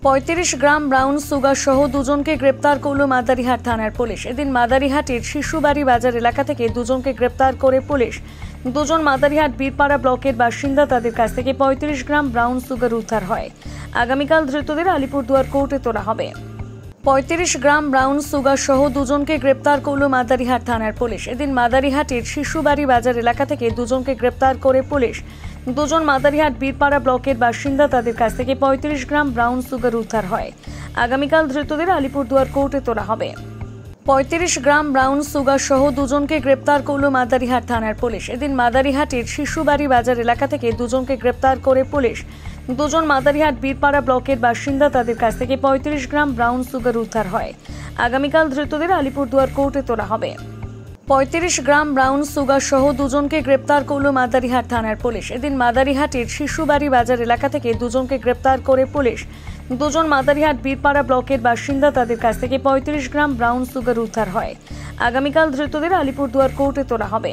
৩৫ gram brown sugar সহ দুজনকে গ্রেপ্তার করল মাদারিহাট থানার পুলিশ। এদিন মাদারিহাটের শিশুবাড়ি বাজার এলাকা থেকে দুজনকে গ্রেপ্তার করে পুলিশ। দুজন মাদারিহাট বীরপাড়া ব্লকের বাসিন্দা। তাদের কাছ থেকে ৩৫ গ্রাম ব্রাউন সুগার উদ্ধার হয়। আগামীকাল ধৃতদের আলিপুরদুয়ার কোর্টে তোলা হবে। ৩৫ গ্রাম ব্রাউন সুগার সহ দুজনকে গ্রেপ্তার করল মাদারিহাট থানার পুলিশ। এদিন মাদারিহাটের শিশুবাড়ি বাজার এলাকা থেকে দুজনকে গ্রেপ্তার করে পুলিশ। দুজন মাদারিহাট বীরপাড়া ব্লকের বাসিন্দা। তাদের কাছ থেকে ৩৫ গ্রাম ব্রাউন সুগার উদ্ধার হয়। আগামীকাল ধৃতদের আলিপুরদুয়ার কোর্টে তোলা হবে। ৩৫ গ্রাম ব্রাউন সুগার সহ দুজনকে গ্রেপ্তার করল মাদারিহাট থানার পুলিশ। এদিন মাদারিহাটের শিশুবাড়ি বাজার এলাকা থেকে দুজনকে গ্রেপ্তার করে পুলিশ। দুজন মাদারিহাট বীরপাড়া ব্লকের বাসিন্দা। তাদের কাছ থেকে ৩৫ গ্রাম ব্রাউন সুগার উদ্ধার হয়। আগামীকাল ধৃতদের আলিপুরদুয়ার কোর্টে তোলা হবে। ৩৫ গ্রাম ব্রাউন সুগার সহ দুজনকে গ্রেপ্তার করল মাদারিহাট থানার পুলিশ। এদিন মাদারিহাটের শিশুবাড়ি বাজার এলাকা থেকে দুজনকে গ্রেপ্তার করে পুলিশ। দুজন মাদারিহাট বীরপাড়া ব্লকের বাসিন্দা। তাদের কাছ থেকে ৩৫ গ্রাম ব্রাউন সুগার উদ্ধার হয়। আগামীকাল ধৃতদের আলিপুরদুয়ার কোর্টে তোলা হবে।